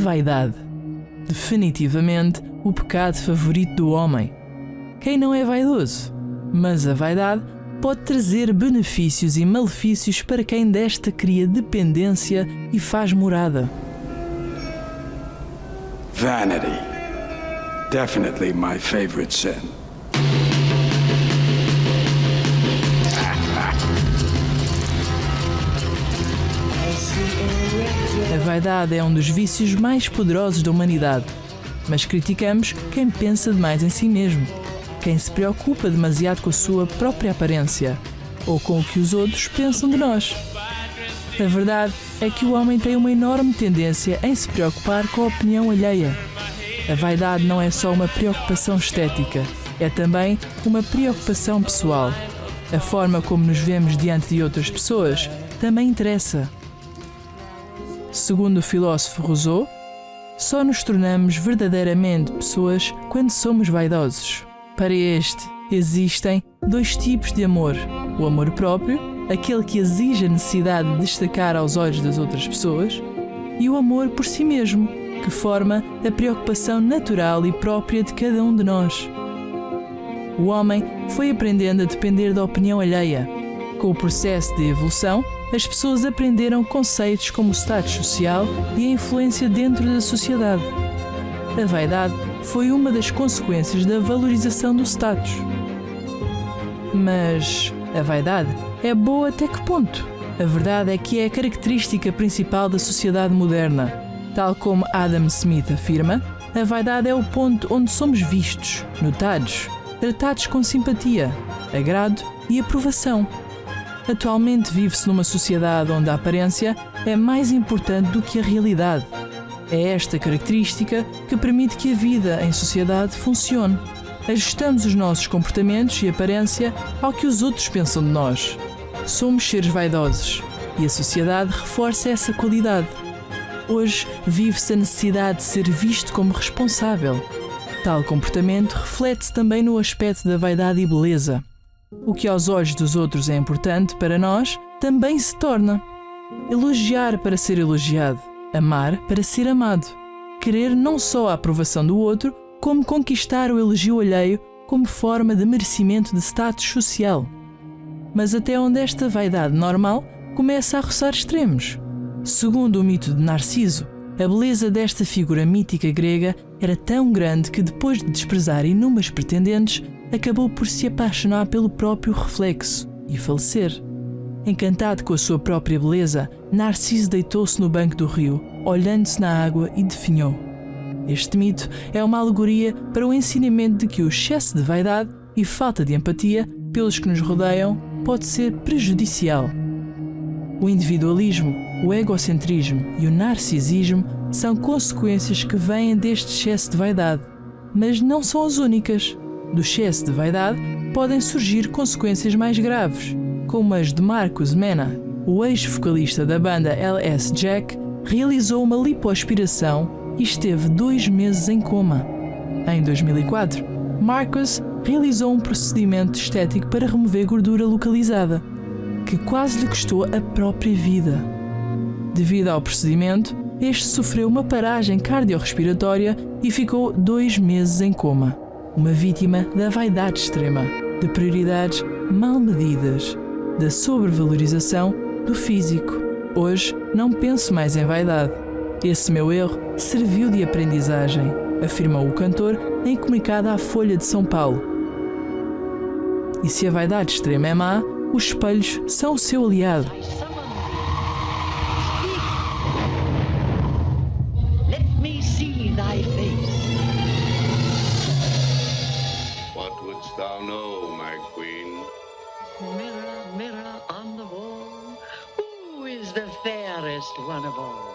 vaidade. Definitivamente o pecado favorito do homem. Quem não é vaidoso? Mas a vaidade pode trazer benefícios e malefícios para quem desta cria dependência e faz morada. Vanity. Definitely my favorite sin. A vaidade é um dos vícios mais poderosos da humanidade, mas criticamos quem pensa demais em si mesmo, quem se preocupa demasiado com a sua própria aparência ou com o que os outros pensam de nós. A verdade é que o homem tem uma enorme tendência em se preocupar com a opinião alheia. A vaidade não é só uma preocupação estética, é também uma preocupação pessoal. A forma como nos vemos diante de outras pessoas também interessa. Segundo o filósofo Rousseau, só nos tornamos verdadeiramente pessoas quando somos vaidosos. Para este, existem dois tipos de amor: o amor próprio, aquele que exige a necessidade de destacar aos olhos das outras pessoas, e o amor por si mesmo, que forma a preocupação natural e própria de cada um de nós. O homem foi aprendendo a depender da opinião alheia. Com o processo de evolução, as pessoas aprenderam conceitos como o status social e a influência dentro da sociedade. A vaidade foi uma das consequências da valorização do status. Mas a vaidade é boa até que ponto? A verdade é que é a característica principal da sociedade moderna. Tal como Adam Smith afirma, a vaidade é o ponto onde somos vistos, notados, tratados com simpatia, agrado e aprovação. Atualmente vive-se numa sociedade onde a aparência é mais importante do que a realidade. É esta característica que permite que a vida em sociedade funcione. Ajustamos os nossos comportamentos e aparência ao que os outros pensam de nós. Somos seres vaidosos e a sociedade reforça essa qualidade. Hoje vive-se a necessidade de ser visto como responsável. Tal comportamento reflete-se também no aspecto da vaidade e beleza. O que aos olhos dos outros é importante para nós também se torna. Elogiar para ser elogiado, amar para ser amado. Querer não só a aprovação do outro, como conquistar o elogio alheio como forma de merecimento de status social. Mas até onde esta vaidade normal começa a roçar extremos. Segundo o mito de Narciso, a beleza desta figura mítica grega era tão grande que, depois de desprezar inúmeros pretendentes, acabou por se apaixonar pelo próprio reflexo e falecer. Encantado com a sua própria beleza, Narciso deitou-se no banco do rio, olhando-se na água e definhou. Este mito é uma alegoria para o ensinamento de que o excesso de vaidade e falta de empatia pelos que nos rodeiam pode ser prejudicial. O individualismo, o egocentrismo e o narcisismo são consequências que vêm deste excesso de vaidade, mas não são as únicas. Do excesso de vaidade podem surgir consequências mais graves, como as de Marcus Mena. O ex-vocalista da banda LS Jack realizou uma lipoaspiração e esteve 2 meses em coma. Em 2004, Marcus realizou um procedimento estético para remover gordura localizada, que quase lhe custou a própria vida. Devido ao procedimento, este sofreu uma paragem cardiorrespiratória e ficou 2 meses em coma. Uma vítima da vaidade extrema, de prioridades mal medidas, da sobrevalorização do físico. Hoje não penso mais em vaidade. Esse meu erro serviu de aprendizagem, afirmou o cantor em comunicado à Folha de São Paulo. E se a vaidade extrema é má, os espelhos são o seu aliado. Let me see thy face. What wouldst thou know, my queen? Mirror, mirror on the wall, who is the fairest one of all?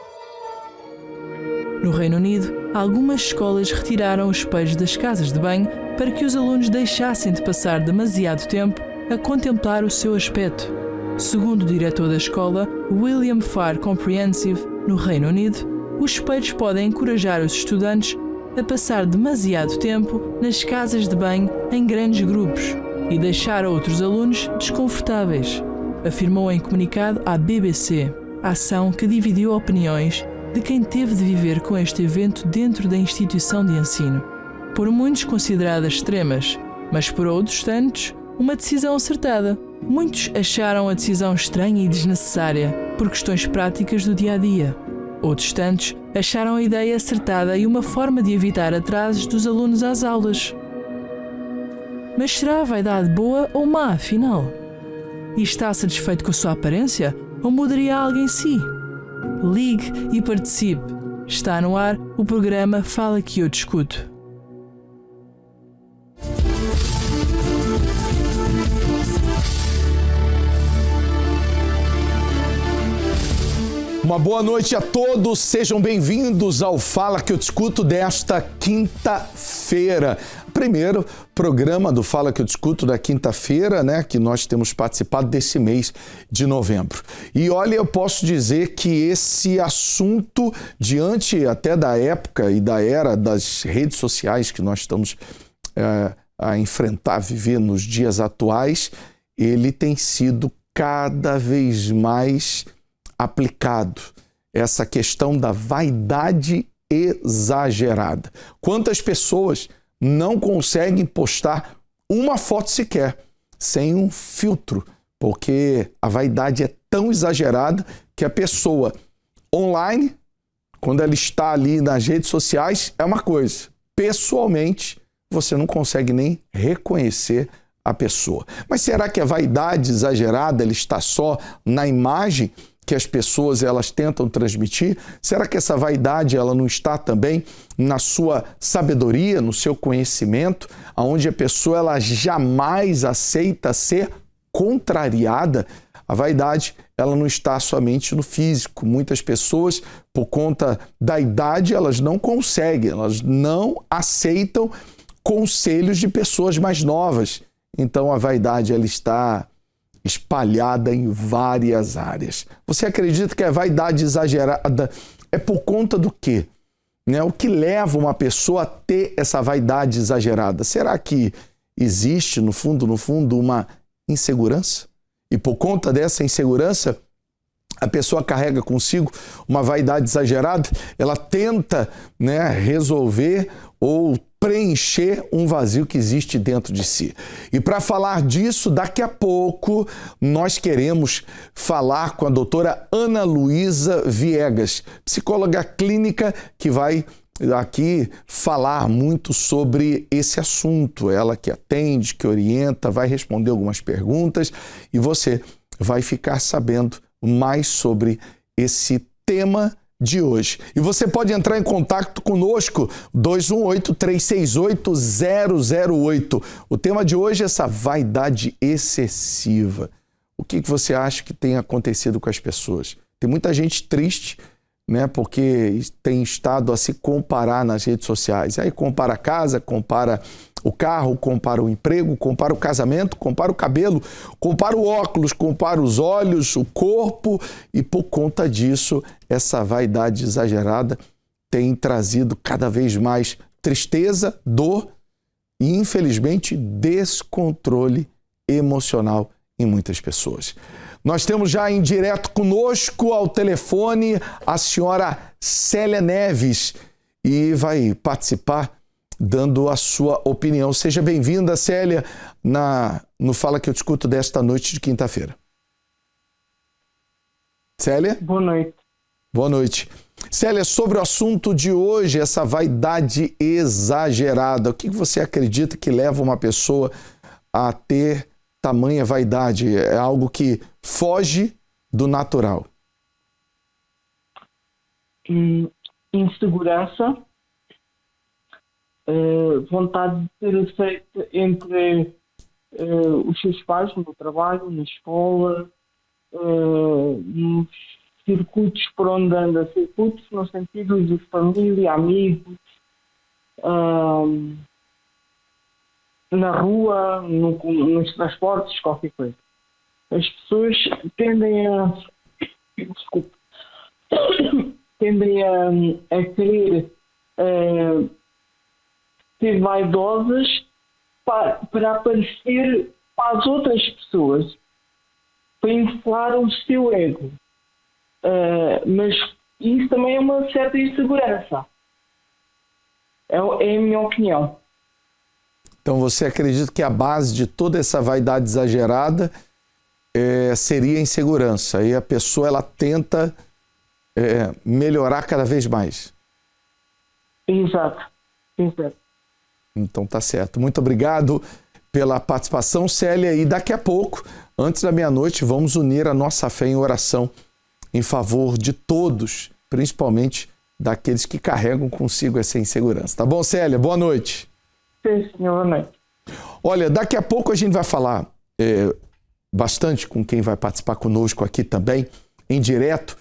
No Reino Unido, algumas escolas retiraram os espelhos das casas de banho para que os alunos deixassem de passar demasiado tempo a contemplar o seu aspecto. Segundo o diretor da escola, William Farr Comprehensive, no Reino Unido, os espelhos podem encorajar os estudantes a passar demasiado tempo nas casas de banho em grandes grupos e deixar outros alunos desconfortáveis, afirmou em comunicado à BBC, a ação que dividiu opiniões de quem teve de viver com este evento dentro da instituição de ensino. Por muitos consideradas extremas, mas por outros tantos, uma decisão acertada. Muitos acharam a decisão estranha e desnecessária por questões práticas do dia-a-dia. Outros tantos acharam a ideia acertada e uma forma de evitar atrasos dos alunos às aulas. Mas será a vaidade boa ou má, afinal? E está satisfeito com a sua aparência ou mudaria algo em si? Ligue e participe. Está no ar o programa Fala que eu discuto. Uma boa noite a todos, sejam bem-vindos ao Fala que eu discuto desta quinta-feira. Primeiro programa do Fala que eu discuto da quinta-feira, né, que nós temos participado desse mês de novembro. E olha, eu posso dizer que esse assunto, diante até da época e da era das redes sociais que nós estamos a enfrentar, a viver nos dias atuais, ele tem sido cada vez mais aplicado, essa questão da vaidade exagerada. Quantas pessoas não conseguem postar uma foto sequer sem um filtro, porque a vaidade é tão exagerada que a pessoa online, quando ela está ali nas redes sociais, é uma coisa. Pessoalmente, você não consegue nem reconhecer a pessoa. Mas será que a vaidade exagerada ela está só na imagem que as pessoas elas tentam transmitir? Será que essa vaidade ela não está também na sua sabedoria, no seu conhecimento, onde a pessoa ela jamais aceita ser contrariada? A vaidade ela não está somente no físico. Muitas pessoas, por conta da idade, elas não conseguem, elas não aceitam conselhos de pessoas mais novas. Então a vaidade ela está espalhada em várias áreas. Você acredita que a vaidade exagerada é por conta do quê? Né? O que leva uma pessoa a ter essa vaidade exagerada? Será que existe, no fundo, uma insegurança? E por conta dessa insegurança, a pessoa carrega consigo uma vaidade exagerada, ela tenta, né, resolver ou preencher um vazio que existe dentro de si. E para falar disso, daqui a pouco nós queremos falar com a doutora Ana Luísa Viegas, psicóloga clínica, que vai aqui falar muito sobre esse assunto. Ela que atende, que orienta, vai responder algumas perguntas e você vai ficar sabendo mais sobre esse tema de hoje. E você pode entrar em contato conosco, 218-368-008. O tema de hoje é essa vaidade excessiva. O que você acha que tem acontecido com as pessoas? Tem muita gente triste, né, porque tem estado a se comparar nas redes sociais. Aí compara a casa, compara o carro, compara o emprego, compara o casamento, compara o cabelo, compara o óculos, compara os olhos, o corpo, e por conta disso, essa vaidade exagerada tem trazido cada vez mais tristeza, dor e, infelizmente, descontrole emocional em muitas pessoas. Nós temos já em direto conosco ao telefone a senhora Célia Neves e vai participar dando a sua opinião. Seja bem-vinda, Célia, no Fala que eu discuto desta noite de quinta-feira. Célia? Boa noite. Boa noite. Célia, sobre o assunto de hoje, essa vaidade exagerada, o que você acredita que leva uma pessoa a ter tamanha vaidade? É algo que foge do natural. Insegurança, vontade de ser aceita entre os seus pais, no trabalho, na escola, nos circuitos por onde anda, circuitos no sentido de família, amigos, na rua, nos transportes, qualquer coisa. As pessoas tendem a querer ser vaidosas para aparecer para as outras pessoas, para inflar o seu ego. Mas E isso também é uma certa insegurança. É a minha opinião. Então você acredita que a base de toda essa vaidade exagerada seria a insegurança. E a pessoa ela tenta melhorar cada vez mais. Exato. Então tá certo. Muito obrigado pela participação, Célia. E daqui a pouco, antes da meia-noite, vamos unir a nossa fé em oração em favor de todos, principalmente daqueles que carregam consigo essa insegurança. Tá bom, Célia? Boa noite. Sim, senhor, boa noite. Olha, daqui a pouco a gente vai falar bastante com quem vai participar conosco aqui também, em direto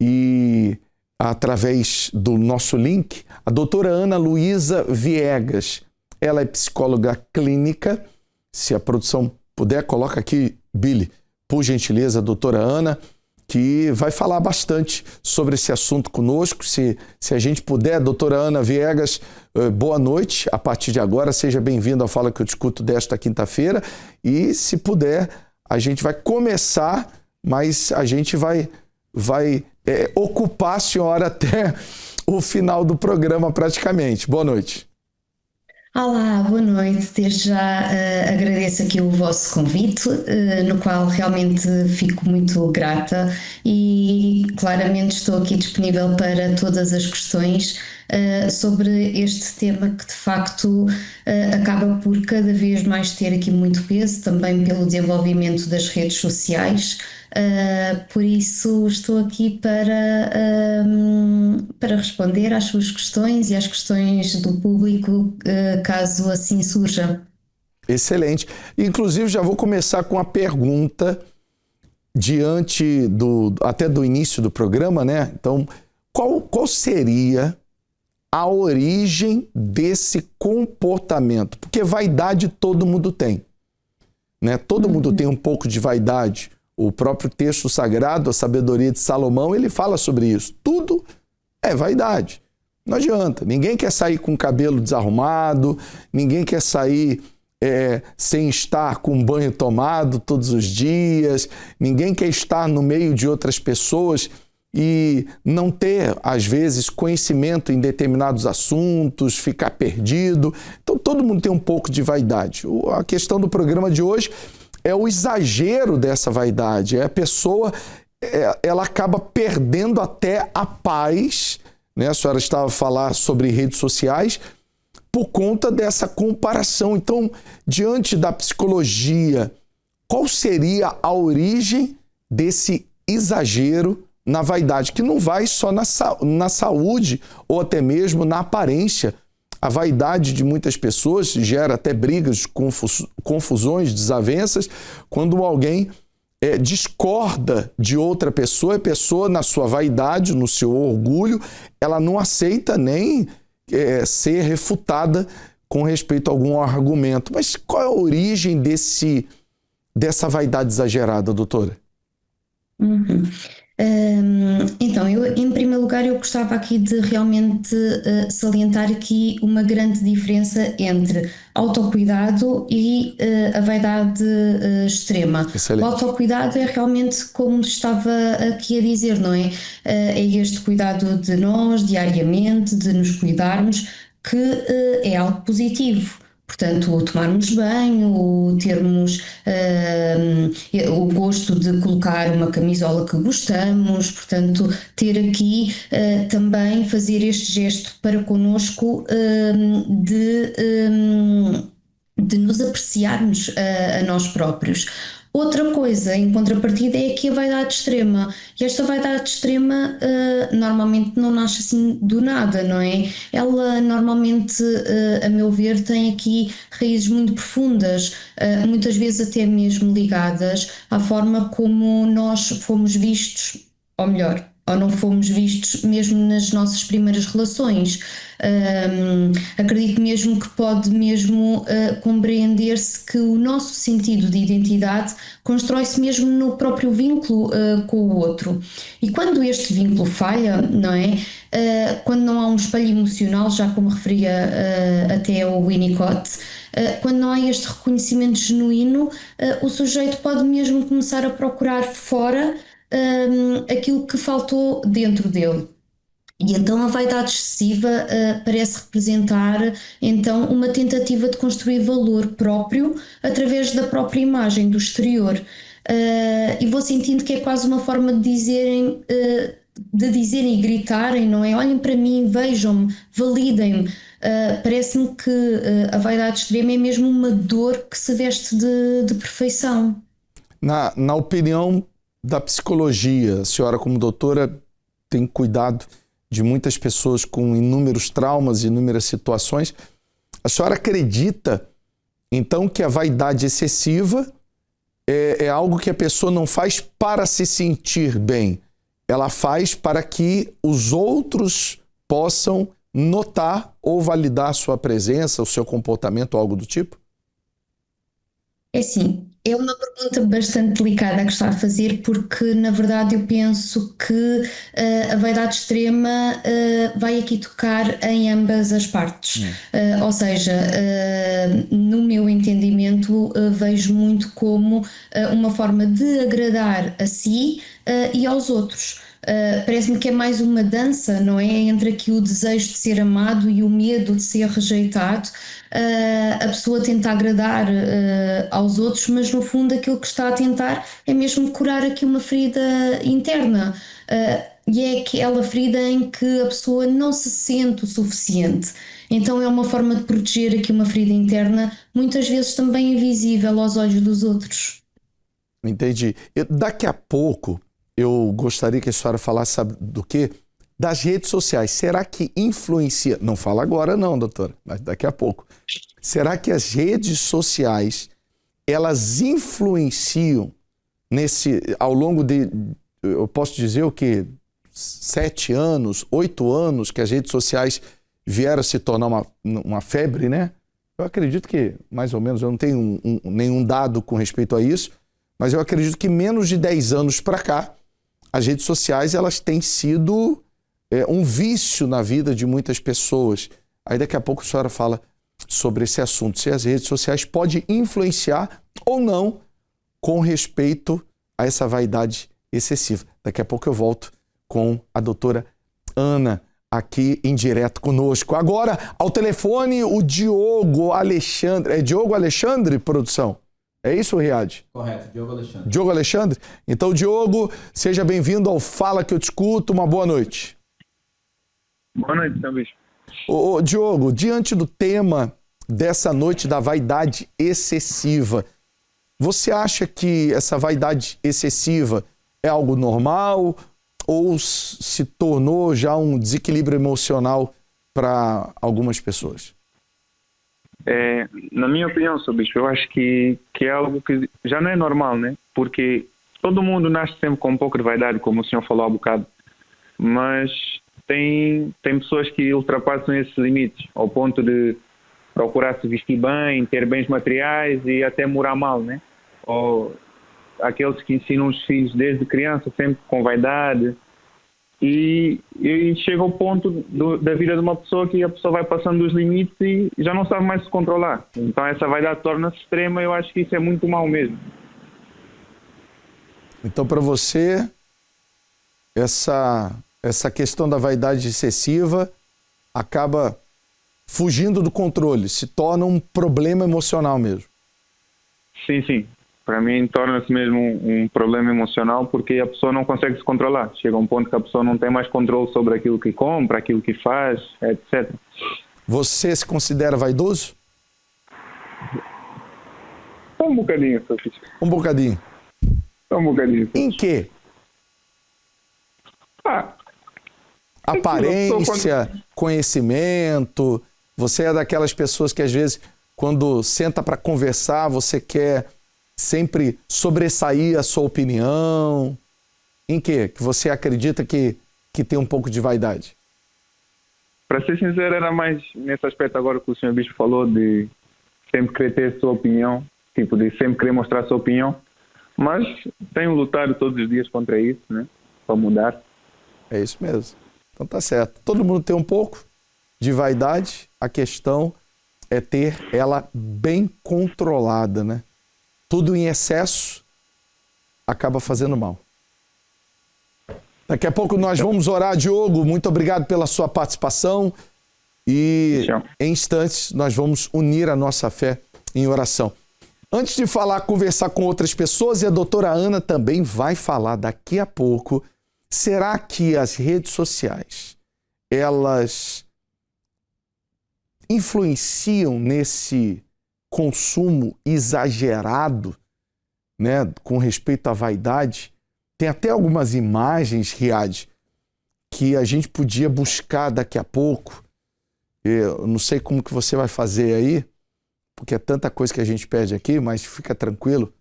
e através do nosso link, a doutora Ana Luísa Viegas. Ela é psicóloga clínica. Se a produção puder, coloca aqui, Billy, por gentileza, a doutora Ana, que vai falar bastante sobre esse assunto conosco. Se a gente puder, doutora Ana Viegas, boa noite. A partir de agora, seja bem-vindo ao Fala que eu discuto desta quinta-feira. E se puder, a gente vai começar, mas a gente vai ocupar a senhora até o final do programa praticamente. Boa noite. Olá, boa noite. Desde já agradeço aqui o vosso convite, no qual realmente fico muito grata e claramente estou aqui disponível para todas as questões sobre este tema que de facto acaba por cada vez mais ter aqui muito peso, também pelo desenvolvimento das redes sociais. Por isso estou aqui para responder às suas questões e às questões do público, caso assim surja. Excelente. Inclusive já vou começar com a pergunta diante até do início do programa, né? Então, qual seria a origem desse comportamento? Porque vaidade todo mundo tem, né? Todo mundo tem um pouco de vaidade. O próprio texto sagrado, a sabedoria de Salomão, ele fala sobre isso. Tudo é vaidade. Não adianta. Ninguém quer sair com o cabelo desarrumado, ninguém quer sair sem estar com um banho tomado todos os dias, ninguém quer estar no meio de outras pessoas e não ter, às vezes, conhecimento em determinados assuntos, ficar perdido. Então, todo mundo tem um pouco de vaidade. A questão do programa de hoje é o exagero dessa vaidade. A pessoa, ela acaba perdendo até a paz, né? A senhora estava a falar sobre redes sociais, por conta dessa comparação. Então, diante da psicologia, qual seria a origem desse exagero na vaidade? Que não vai só na saúde ou até mesmo na aparência. A vaidade de muitas pessoas gera até brigas, confusões, desavenças, quando alguém discorda de outra pessoa, a pessoa, na sua vaidade, no seu orgulho, ela não aceita nem ser refutada com respeito a algum argumento. Mas qual é a origem dessa vaidade exagerada, doutora? Então, em primeiro lugar, eu gostava aqui de realmente salientar aqui uma grande diferença entre autocuidado e a vaidade extrema. Excelente. O autocuidado é realmente, como estava aqui a dizer, não é? É este cuidado de nós diariamente, de nos cuidarmos, que é algo positivo. Portanto, o tomarmos banho, o termos o gosto de colocar uma camisola que gostamos, portanto, ter aqui também fazer este gesto para connosco de nos apreciarmos a nós próprios. Outra coisa, em contrapartida, é aqui a vaidade extrema. E esta vaidade extrema normalmente não nasce assim do nada, não é? Ela normalmente, a meu ver, tem aqui raízes muito profundas, muitas vezes até mesmo ligadas à forma como nós fomos vistos, ou melhor, ou não fomos vistos mesmo nas nossas primeiras relações. Acredito mesmo que pode mesmo compreender-se que o nosso sentido de identidade constrói-se mesmo no próprio vínculo com o outro. E quando este vínculo falha, não é? Quando não há um espelho emocional, já como referia até o Winnicott, quando não há este reconhecimento genuíno, o sujeito pode mesmo começar a procurar fora aquilo que faltou dentro dele. E então a vaidade excessiva parece representar então uma tentativa de construir valor próprio através da própria imagem do exterior. E vou sentindo que é quase uma forma de dizerem e gritarem, não é? Olhem para mim, vejam-me, validem-me. Parece-me que a vaidade extrema é mesmo uma dor que se veste de perfeição. Na opinião da psicologia, a senhora como doutora tem cuidado de muitas pessoas com inúmeros traumas, inúmeras situações. A senhora acredita, então, que a vaidade excessiva é algo que a pessoa não faz para se sentir bem, ela faz para que os outros possam notar ou validar a sua presença, o seu comportamento, algo do tipo? É assim, é uma pergunta bastante delicada que está a fazer, porque na verdade eu penso que a vaidade extrema vai aqui tocar em ambas as partes. Ou seja, no meu entendimento, vejo muito como uma forma de agradar a si e aos outros. Parece-me que é mais uma dança, não é? Entre aqui o desejo de ser amado e o medo de ser rejeitado. A pessoa tenta agradar aos outros, mas no fundo aquilo que está a tentar é mesmo curar aqui uma ferida interna. E é aquela ferida em que a pessoa não se sente o suficiente. Então é uma forma de proteger aqui uma ferida interna, muitas vezes também invisível aos olhos dos outros. Entendi. Daqui a pouco eu gostaria que a senhora falasse, sabe do quê? Das redes sociais. Será que influencia? Não fala agora não, doutora, mas daqui a pouco. Será que as redes sociais, elas influenciam ao longo de, eu posso dizer o quê? 7 anos, 8 anos que as redes sociais vieram a se tornar uma febre, né? Eu acredito que, mais ou menos, eu não tenho nenhum dado com respeito a isso, mas eu acredito que menos de 10 anos para cá, as redes sociais elas têm sido um vício na vida de muitas pessoas. Aí daqui a pouco a senhora fala sobre esse assunto, se as redes sociais podem influenciar ou não com respeito a essa vaidade excessiva. Daqui a pouco eu volto com a doutora Ana aqui em direto conosco. Agora, ao telefone, o Diogo Alexandre. É Diogo Alexandre, produção? É isso, Riad? Correto, Diogo Alexandre. Diogo Alexandre? Então, Diogo, seja bem-vindo ao Fala Que Eu Te Escuto. Uma boa noite. Boa noite, São Bispo. Ô, Diogo, diante do tema dessa noite da vaidade excessiva, você acha que essa vaidade excessiva é algo normal ou se tornou já um desequilíbrio emocional para algumas pessoas? Na minha opinião, Sr. Bispo, eu acho que é algo que já não é normal, né? Porque todo mundo nasce sempre com um pouco de vaidade, como o senhor falou há bocado, mas tem pessoas que ultrapassam esses limites ao ponto de procurar se vestir bem, ter bens materiais e até morar mal, né? Ou aqueles que ensinam os filhos desde criança sempre com vaidade. E chega ao ponto da vida de uma pessoa que a pessoa vai passando dos limites e já não sabe mais se controlar. Então essa vaidade torna-se extrema e eu acho que isso é muito mau mesmo. Então para você, essa questão da vaidade excessiva acaba fugindo do controle, se torna um problema emocional mesmo. Sim. Para mim torna-se mesmo um problema emocional porque a pessoa não consegue se controlar. Chega a um ponto que a pessoa não tem mais controle sobre aquilo que compra, aquilo que faz, etc. Você se considera vaidoso? Um bocadinho, Sr. Bispo. Um bocadinho. Um bocadinho. Em quê? Aparência, conhecimento. Você é daquelas pessoas que às vezes, quando senta para conversar, você quer sempre sobressair a sua opinião? Em quê? Que você acredita que tem um pouco de vaidade? Para ser sincero, era mais nesse aspecto agora que o Sr. Bispo falou, de sempre querer ter a sua opinião, tipo de sempre querer mostrar a sua opinião, mas tenho lutado todos os dias contra isso, né? Para mudar. É isso mesmo. Então tá certo. Todo mundo tem um pouco de vaidade, a questão é ter ela bem controlada, né? Tudo em excesso acaba fazendo mal. Daqui a pouco nós vamos orar, Diogo. Muito obrigado pela sua participação. E em instantes nós vamos unir a nossa fé em oração. Antes de conversar com outras pessoas, e a doutora Ana também vai falar daqui a pouco, será que as redes sociais, elas influenciam nesse consumo exagerado, né, com respeito à vaidade? Tem até algumas imagens, Riad, que a gente podia buscar daqui a pouco. Eu não sei como que você vai fazer aí, porque é tanta coisa que a gente pede aqui, mas fica tranquilo,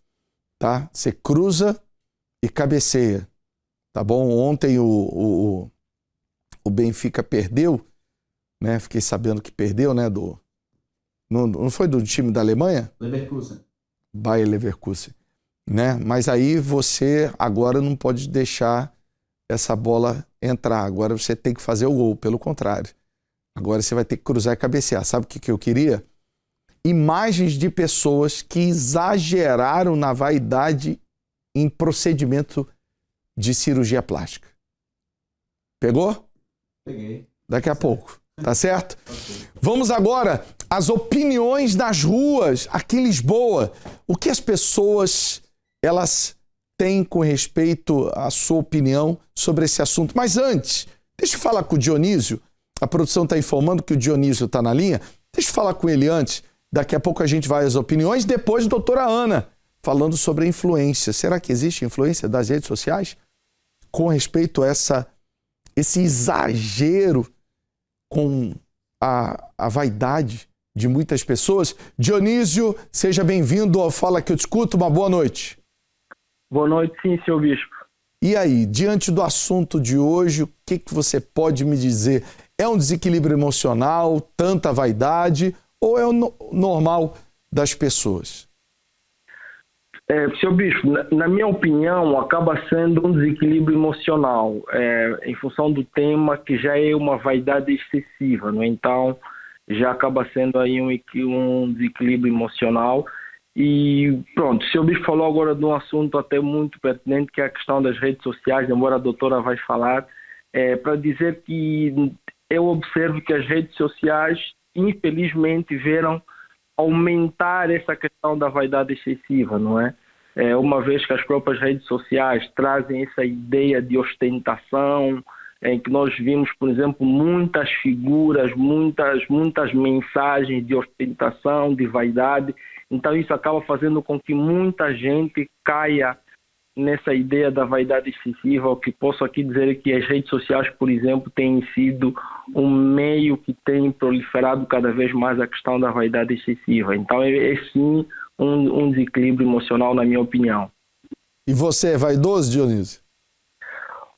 tá? Você cruza e cabeceia, tá bom? Ontem o Benfica perdeu, né? Fiquei sabendo que perdeu, né? Não foi do time da Alemanha? Leverkusen. Bayer Leverkusen, né? Mas aí você agora não pode deixar essa bola entrar. Agora você tem que fazer o gol, pelo contrário. Agora você vai ter que cruzar e cabecear. Sabe o que eu queria? Imagens de pessoas que exageraram na vaidade em procedimento de cirurgia plástica. Pegou? Peguei. Daqui a pouco, tá certo? Vamos agora às opiniões das ruas aqui em Lisboa. O que as pessoas elas têm com respeito à sua opinião sobre esse assunto. Mas antes, deixa eu falar com o Dionísio. A produção está informando que o Dionísio está na linha. Deixa eu falar com ele antes. Daqui a pouco a gente vai às opiniões. Depois, doutora Ana, falando sobre a influência. Será que existe influência das redes sociais com respeito a esse exagero com a vaidade de muitas pessoas? Dionísio, seja bem-vindo ao Fala Que Eu Discuto. Uma boa noite. Boa noite, sim, senhor Bispo. E aí, diante do assunto de hoje, o que você pode me dizer? É um desequilíbrio emocional, tanta vaidade, ou é o normal das pessoas? Senhor Bispo, na minha opinião, acaba sendo um desequilíbrio emocional, em função do tema que já é uma vaidade excessiva, não é? Então já acaba sendo aí um desequilíbrio emocional. E pronto, o senhor Bispo falou agora de um assunto até muito pertinente, que é a questão das redes sociais, embora a doutora vai falar, para dizer que eu observo que as redes sociais, infelizmente, vieram aumentar essa questão da vaidade excessiva, não é? Uma vez que as próprias redes sociais trazem essa ideia de ostentação, em que nós vimos, por exemplo, muitas figuras, muitas mensagens de ostentação, de vaidade. Então isso acaba fazendo com que muita gente caia nessa ideia da vaidade excessiva. O que posso aqui dizer é que as redes sociais, por exemplo, têm sido um meio que tem proliferado cada vez mais a questão da vaidade excessiva. Então é sim um desequilíbrio emocional, na minha opinião. E você é vaidoso, Dionísio?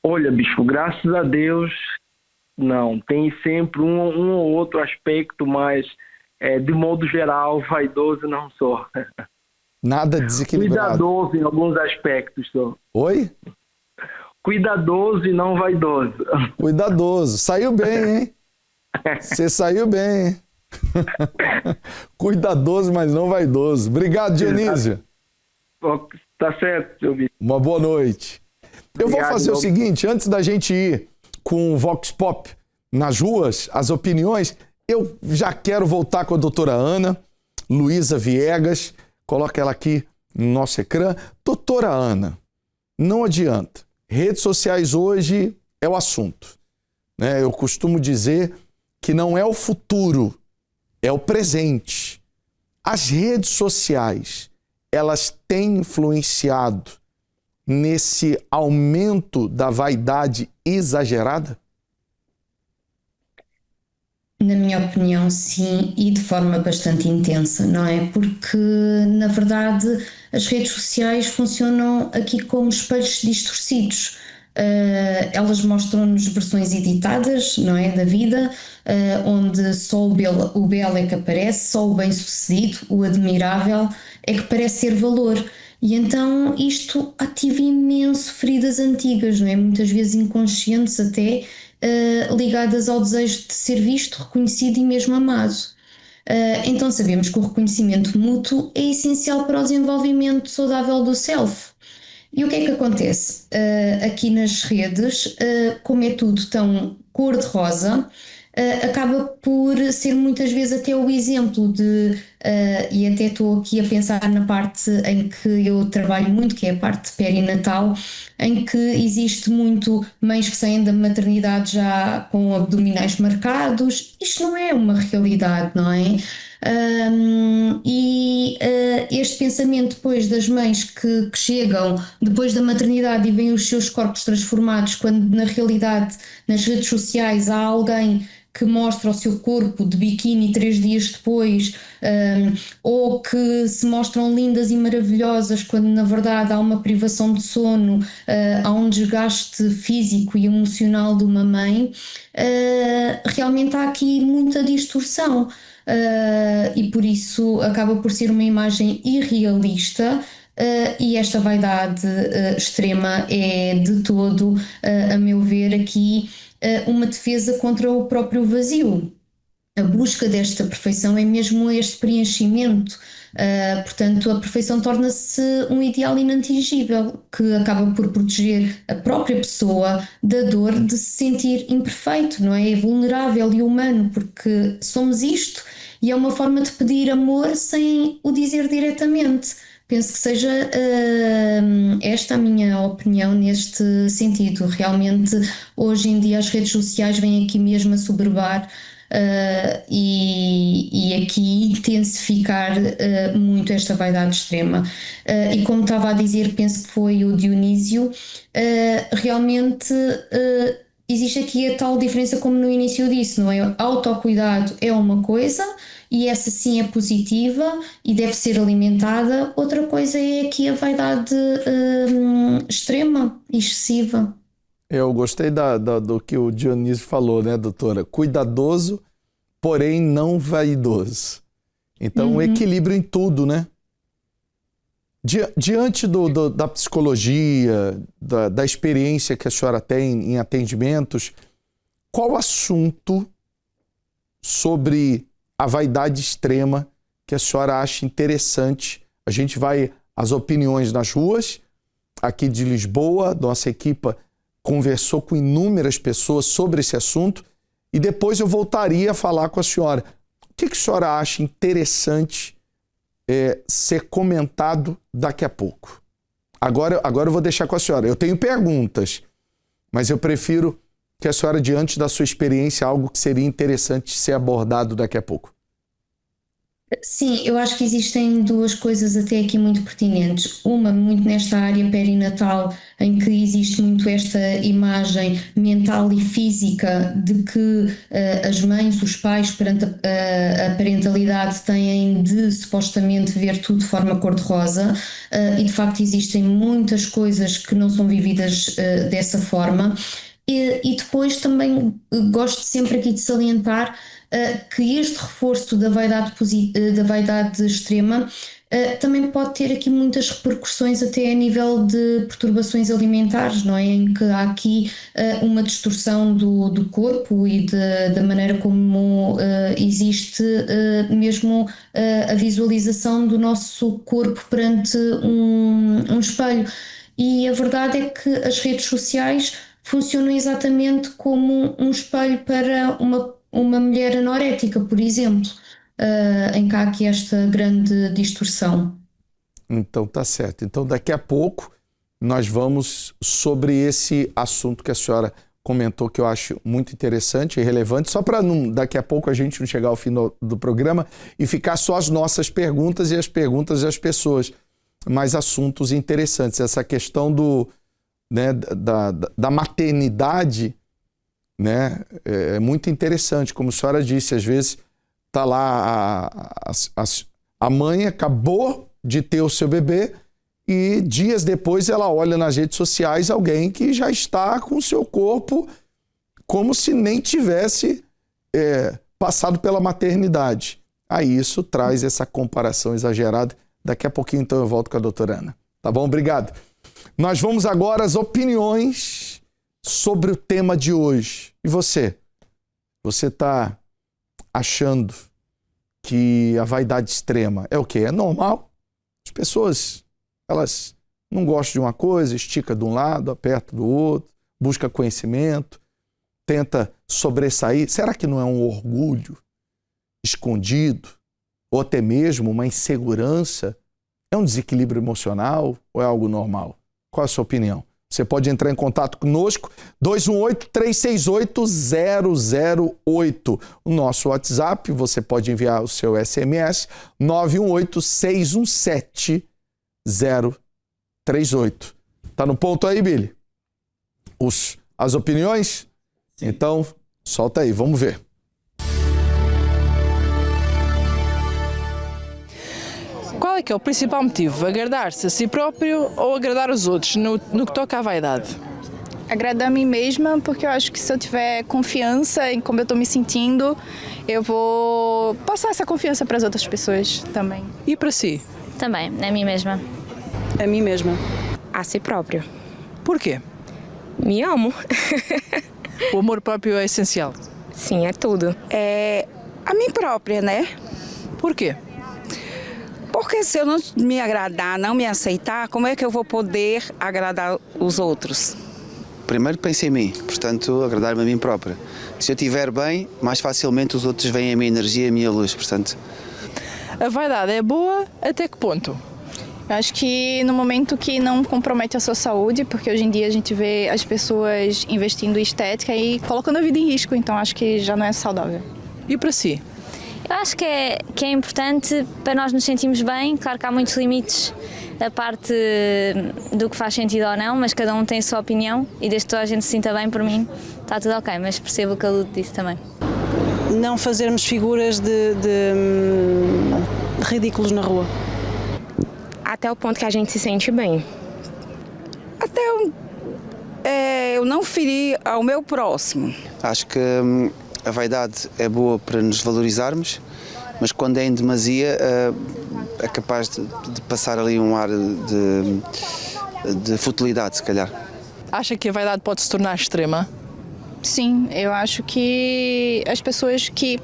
Olha, Bispo, graças a Deus, não. Tem sempre um ou outro aspecto, mas de modo geral, vaidoso não sou. Nada desequilibrado. Cuidadoso em alguns aspectos, só. Oi? Cuidadoso e não vaidoso. Cuidadoso. Saiu bem, hein? Você saiu bem, hein? Cuidadoso, mas não vaidoso. Obrigado, Dionísio. Tá certo, seu Bispo. Uma boa noite. Eu vou fazer o seguinte, antes da gente ir com o Vox Pop nas ruas, as opiniões, eu já quero voltar com a doutora Ana, Luísa Viegas, coloca ela aqui no nosso ecrã. Doutora Ana, não adianta. Redes sociais hoje é o assunto, né? Eu costumo dizer que não é o futuro, é o presente. As redes sociais, elas têm influenciado nesse aumento da vaidade exagerada? Na minha opinião, sim, e de forma bastante intensa, não é? Porque, na verdade, as redes sociais funcionam aqui como espelhos distorcidos. Elas mostram-nos versões editadas, não é, da vida, onde só o belo é que aparece, só o bem-sucedido, o admirável é que parece ser valor. E então isto ativa imenso feridas antigas, não é? Muitas vezes inconscientes até, ligadas ao desejo de ser visto, reconhecido e mesmo amado. Então sabemos que o reconhecimento mútuo é essencial para o desenvolvimento saudável do self. E o que é que acontece? Aqui nas redes, como é tudo tão cor-de-rosa, acaba por ser muitas vezes até o exemplo de, e até estou aqui a pensar na parte em que eu trabalho muito, que é a parte perinatal, em que existe muito mães que saem da maternidade já com abdominais marcados. Isto não é uma realidade, não é? Este pensamento depois das mães que chegam depois da maternidade e veem os seus corpos transformados, quando na realidade nas redes sociais há alguém que mostra o seu corpo de biquíni 3 dias depois, ou que se mostram lindas e maravilhosas, quando na verdade há uma privação de sono, há um desgaste físico e emocional de uma mãe, realmente há aqui muita distorção. E por isso acaba por ser uma imagem irrealista. E esta vaidade extrema é de todo, a meu ver, aqui uma defesa contra o próprio vazio. A busca desta perfeição é mesmo este preenchimento. Portanto, a perfeição torna-se um ideal inatingível que acaba por proteger a própria pessoa da dor de se sentir imperfeito, não é? É vulnerável e humano, porque somos isto e é uma forma de pedir amor sem o dizer diretamente. Penso que seja esta a minha opinião neste sentido. Realmente, hoje em dia, as redes sociais vêm aqui mesmo a soberbar e aqui intensificar muito esta vaidade extrema. E como estava a dizer, penso que foi o Dionísio, realmente existe aqui a tal diferença como no início disse, não é? Autocuidado é uma coisa e essa sim é positiva e deve ser alimentada. Outra coisa é aqui a vaidade extrema, excessiva. Eu gostei do que o Dionísio falou, né, doutora? Cuidadoso, porém não vaidoso. Então, um equilíbrio em tudo, né? Diante da psicologia, da experiência que a senhora tem em atendimentos, qual assunto sobre a vaidade extrema que a senhora acha interessante? A gente vai às opiniões nas ruas, aqui de Lisboa, nossa equipe conversou com inúmeras pessoas sobre esse assunto e depois eu voltaria a falar com a senhora. O que a senhora acha interessante ser comentado daqui a pouco? Agora eu vou deixar com a senhora. Eu tenho perguntas, mas eu prefiro que a senhora, diante da sua experiência, algo que seria interessante ser abordado daqui a pouco. Sim, eu acho que existem duas coisas até aqui muito pertinentes. Uma, muito nesta área perinatal, em que existe muito esta imagem mental e física de que as mães, os pais, perante a parentalidade, têm de supostamente ver tudo de forma cor-de-rosa, e de facto existem muitas coisas que não são vividas dessa forma. E depois também gosto sempre aqui de salientar que este reforço da vaidade extrema também pode ter aqui muitas repercussões até a nível de perturbações alimentares, não é? Em que há aqui uma distorção do corpo e da maneira como existe mesmo a visualização do nosso corpo perante um espelho. E a verdade é que as redes sociais funcionam exatamente como um espelho para uma mulher anorética, por exemplo, em que há aqui esta grande distorção. Então tá certo. Então daqui a pouco nós vamos sobre esse assunto que a senhora comentou, que eu acho muito interessante e relevante, só para daqui a pouco a gente não chegar ao fim do programa e ficar só as nossas perguntas e as perguntas das pessoas, mas assuntos interessantes. Essa questão da maternidade, né, é muito interessante. Como a senhora disse, às vezes está lá a mãe acabou de ter o seu bebê e dias depois ela olha nas redes sociais alguém que já está com o seu corpo como se nem tivesse passado pela maternidade. Aí isso traz essa comparação exagerada. Daqui a pouquinho então eu volto com a doutora Ana. Tá bom? Obrigado. Nós vamos agora às opiniões sobre o tema de hoje. E você? Você está achando que a vaidade extrema é o quê? É normal? As pessoas, elas Não gosta de uma coisa, estica de um lado, aperta do outro, busca conhecimento, tenta sobressair. Será que não é um orgulho escondido? Ou até mesmo uma insegurança? É um desequilíbrio emocional ou é algo normal? Qual a sua opinião? Você pode entrar em contato conosco, 218-368-008. O nosso WhatsApp, você pode enviar o seu SMS, 918-617-038. Tá no ponto aí, Billy? As opiniões? Sim. Então, solta aí, vamos ver. Qual é que é o principal motivo? Agradar-se a si próprio ou agradar os outros no que toca à vaidade? Agradar a mim mesma, porque eu acho que se eu tiver confiança em como eu estou me sentindo, eu vou passar essa confiança para as outras pessoas também. E para si? Também, a mim mesma. A mim mesma. A si próprio. Porquê? Me amo. O amor próprio é essencial? Sim, é tudo. É a mim própria, né? Porquê? Porque se eu não me agradar, não me aceitar, como é que eu vou poder agradar os outros? Primeiro penso em mim, portanto, agradar-me a mim própria. Se eu estiver bem, mais facilmente os outros veem a minha energia, a minha luz, portanto. A vaidade é boa até que ponto? Eu acho que no momento que não compromete a sua saúde, porque hoje em dia a gente vê as pessoas investindo em estética e colocando a vida em risco, então acho que já não é saudável. E para si? Eu acho que é importante para nós nos sentirmos bem. Claro que há muitos limites a parte do que faz sentido ou não, mas cada um tem a sua opinião e desde que toda a gente se sinta bem, por mim, está tudo ok, mas percebo o que a Lute disse também. Não fazermos figuras de ridículos na rua. Até o ponto que a gente se sente bem. Até eu não ferir ao meu próximo. Acho que a vaidade é boa para nos valorizarmos, mas quando é em demasia é capaz de passar ali um ar de futilidade, se calhar. Acha que a vaidade pode se tornar extrema? Sim, eu acho que as pessoas que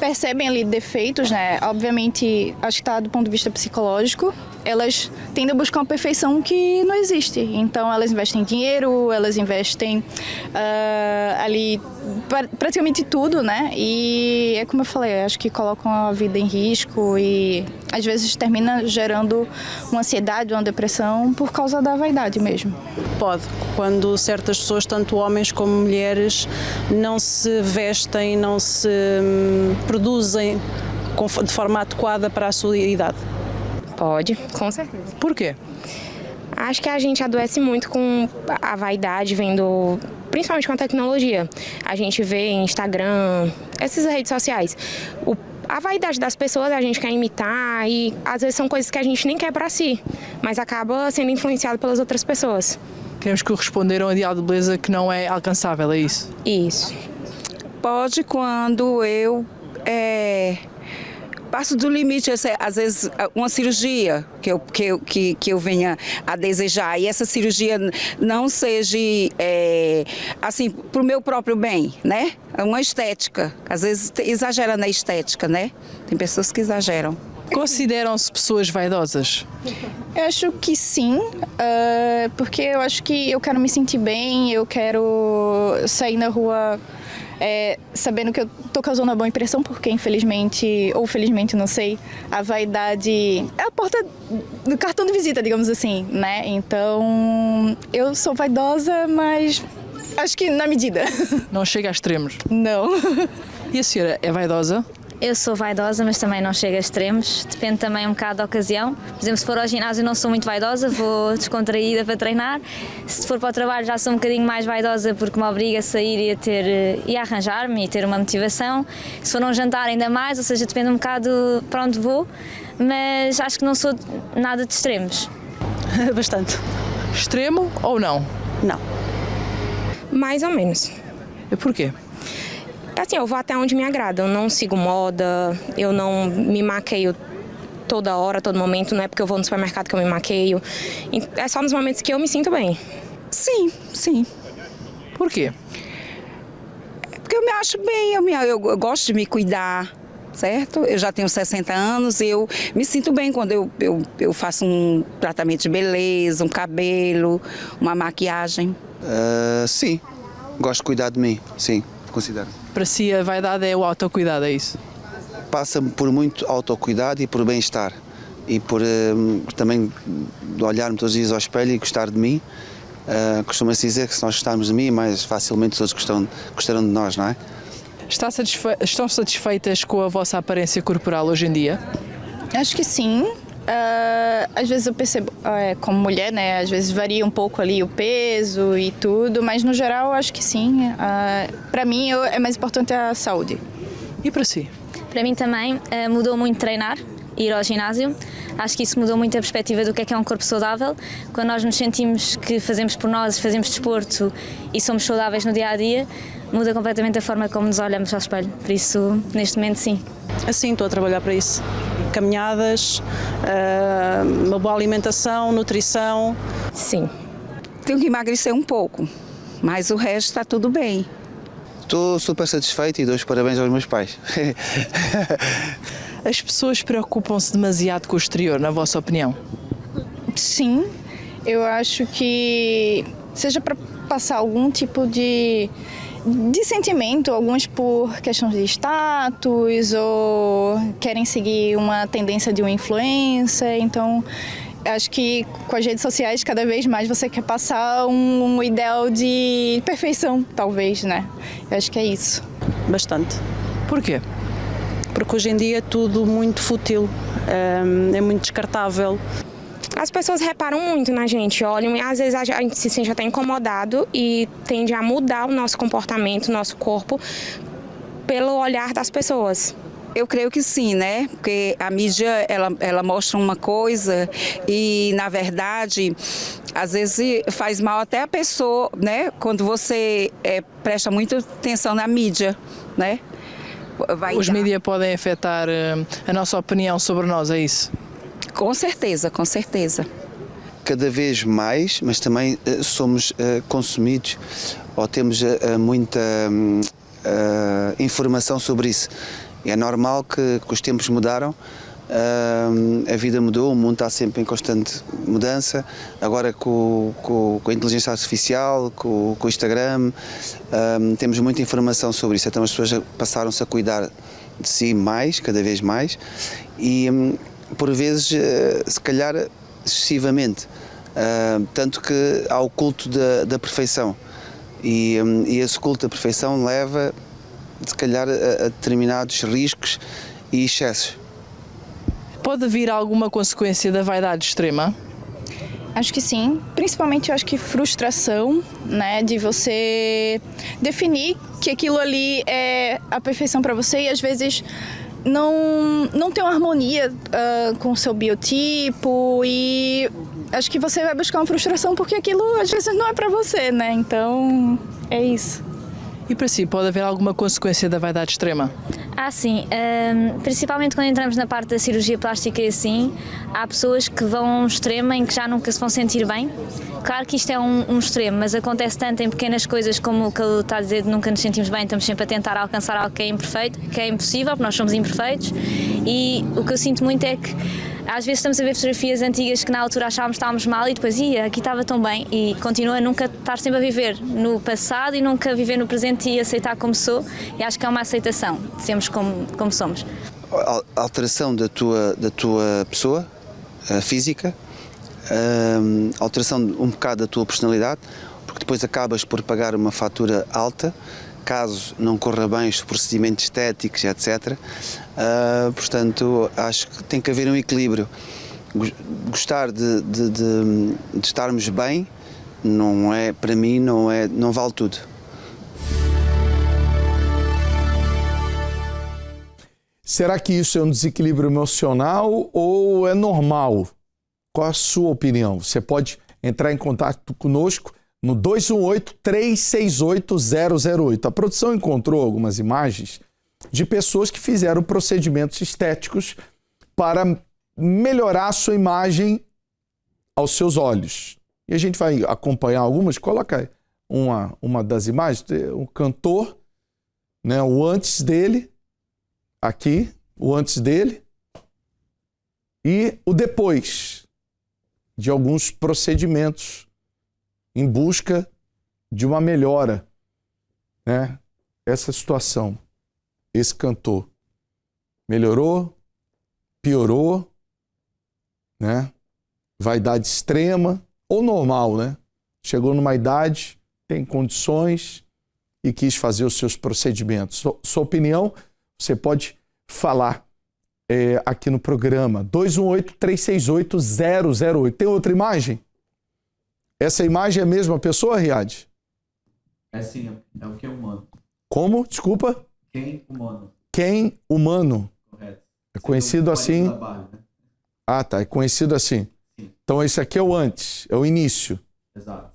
percebem ali defeitos, né? Obviamente, acho que está do ponto de vista psicológico, elas tendem a buscar uma perfeição que não existe. Então, elas investem dinheiro, elas investem ali praticamente tudo, né? E é como eu falei, acho que colocam a vida em risco e às vezes termina gerando uma ansiedade, uma depressão por causa da vaidade mesmo. Pode, quando certas pessoas, tanto homens como mulheres, não se vestem, não se produzem de forma adequada para a sua idade. Pode, com certeza. Por quê? Acho que a gente adoece muito com a vaidade, vendo, principalmente com a tecnologia. A gente vê Instagram, essas redes sociais. A vaidade das pessoas a gente quer imitar e às vezes são coisas que a gente nem quer para si, mas acaba sendo influenciado pelas outras pessoas. Queremos corresponder a um ideal de beleza que não é alcançável, é isso? Isso. Pode quando eu passo do limite, às vezes uma cirurgia que eu venha a desejar e essa cirurgia não seja assim para o meu próprio bem, né? É uma estética, às vezes exagera na estética, né? Tem pessoas que exageram. Consideram-se pessoas vaidosas? Eu acho que sim, porque eu acho que eu quero me sentir bem, eu quero sair na rua sabendo que eu tô causando uma boa impressão, porque infelizmente, ou felizmente, não sei, a vaidade é a porta do cartão de visita, digamos assim, né? Então, eu sou vaidosa, mas acho que na medida. Não chega a extremos? Não. E a senhora é vaidosa? Eu sou vaidosa, mas também não chego a extremos. Depende também um bocado da ocasião. Por exemplo, se for ao ginásio não sou muito vaidosa, vou descontraída para treinar. Se for para o trabalho já sou um bocadinho mais vaidosa porque me obriga a sair e a arranjar-me e ter uma motivação. Se for a um jantar ainda mais, ou seja, depende um bocado para onde vou. Mas acho que não sou nada de extremos. Bastante. Extremo ou não? Não. Mais ou menos. E porquê? Assim, eu vou até onde me agrada, eu não sigo moda, eu não me maqueio toda hora, todo momento, não é porque eu vou no supermercado que eu me maqueio, é só nos momentos que eu me sinto bem. Sim, sim. Por quê? Porque eu me acho bem, eu gosto de me cuidar, certo? Eu já tenho 60 anos e eu me sinto bem quando eu faço um tratamento de beleza, um cabelo, uma maquiagem. Sim, gosto de cuidar de mim, sim, considero. Para si a vaidade é o autocuidado, é isso? Passa por muito autocuidado e por bem-estar. E por também olhar-me todos os dias ao espelho e gostar de mim. Costuma-se dizer que se nós gostarmos de mim, mais facilmente os outros gostarão de nós, não é? Estão satisfeitas com a vossa aparência corporal hoje em dia? Acho que sim. Às vezes eu percebo, como mulher, né? Às vezes varia um pouco ali o peso e tudo, mas no geral acho que sim. Para mim é mais importante a saúde. E para si? Para mim também mudou muito treinar, ir ao ginásio. Acho que isso mudou muito a perspectiva do que é um corpo saudável. Quando nós nos sentimos que fazemos por nós, fazemos desporto e somos saudáveis no dia-a-dia, muda completamente a forma como nos olhamos ao espelho. Por isso, neste momento, sim. Assim, estou a trabalhar para isso. Caminhadas, uma boa alimentação, nutrição. Sim. Tenho que emagrecer um pouco, mas o resto está tudo bem. Estou super satisfeito e dou os parabéns aos meus pais. As pessoas preocupam-se demasiado com o exterior, na vossa opinião? Sim, eu acho que seja para passar algum tipo de sentimento, alguns por questões de status ou querem seguir uma tendência de uma influência, então acho que com as redes sociais cada vez mais você quer passar um ideal de perfeição, talvez, né? Eu acho que é isso. Bastante. Por quê? Porque hoje em dia é tudo muito fútil, é muito descartável. As pessoas reparam muito na gente, olham e às vezes a gente se sente até incomodado e tende a mudar o nosso comportamento, o nosso corpo, pelo olhar das pessoas. Eu creio que sim, né? Porque a mídia, ela mostra uma coisa e, na verdade, às vezes faz mal até a pessoa, né? Quando você presta muita atenção na mídia, né? Os mídias podem afetar a nossa opinião sobre nós, é isso? Com certeza, com certeza. Cada vez mais, mas também somos consumidos ou temos muita informação sobre isso. É normal que os tempos mudaram, a vida mudou, o mundo está sempre em constante mudança. Agora com a inteligência artificial, com o Instagram, temos muita informação sobre isso. Então as pessoas passaram-se a cuidar de si mais, cada vez mais, e por vezes, se calhar, excessivamente. Tanto que há o culto da perfeição. E esse culto da perfeição leva, se calhar, a determinados riscos e excessos. Pode vir alguma consequência da vaidade extrema? Acho que sim, principalmente eu acho que frustração, né, de você definir que aquilo ali é a perfeição para você e às vezes não tem uma harmonia com o seu biotipo e acho que você vai buscar uma frustração porque aquilo às vezes não é para você, né, então é isso. E para si, pode haver alguma consequência da vaidade extrema? Sim. Principalmente quando entramos na parte da cirurgia plástica e assim, há pessoas que vão a um extremo em que já nunca se vão sentir bem. Claro que isto é um extremo, mas acontece tanto em pequenas coisas como o que ele está a dizer de nunca nos sentimos bem, estamos sempre a tentar alcançar algo que é imperfeito, que é impossível, porque nós somos imperfeitos. E o que eu sinto muito é que às vezes estamos a ver fotografias antigas que na altura achávamos que estávamos mal e depois, aqui estava tão bem, e continua a nunca estar sempre a viver no passado e nunca viver no presente e aceitar como sou, e acho que é uma aceitação, sermos como somos. A alteração da tua pessoa física, alteração um bocado da tua personalidade, porque depois acabas por pagar uma fatura alta, caso não corra bem os procedimentos estéticos, etc. Portanto, acho que tem que haver um equilíbrio. Gostar de estarmos bem, não é, para mim, não vale tudo. Será que isso é um desequilíbrio emocional ou é normal? Qual a sua opinião? Você pode entrar em contato conosco no 218-368-008. A produção encontrou algumas imagens de pessoas que fizeram procedimentos estéticos para melhorar a sua imagem aos seus olhos. E a gente vai acompanhar algumas. Coloca aí uma das imagens. O cantor, né, o antes dele, aqui, o antes dele e o depois de alguns procedimentos em busca de uma melhora, né? Essa situação, esse cantor melhorou, piorou, né? Vaidade extrema ou normal, né? Chegou numa idade, tem condições e quis fazer os seus procedimentos. Sua opinião, você pode falar aqui no programa. 218-368-008. Tem outra imagem? Essa imagem é a mesma pessoa, Riad? É sim, é o Ken humano. Como? Desculpa? Ken humano. Ken humano. Correto. É conhecido assim? Trabalho, né? Ah, tá. É conhecido assim. Sim. Então esse aqui é o antes, é o início. Exato.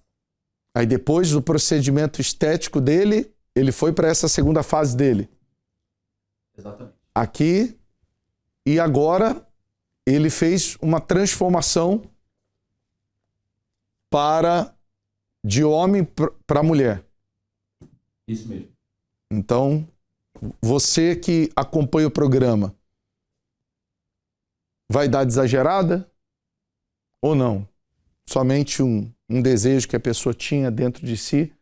Aí depois do procedimento estético dele, ele foi para essa segunda fase dele. Exatamente. Aqui e agora ele fez uma transformação de homem para mulher. Isso mesmo. Então, você que acompanha o programa, vaidade exagerada ou não? Somente um desejo que a pessoa tinha dentro de si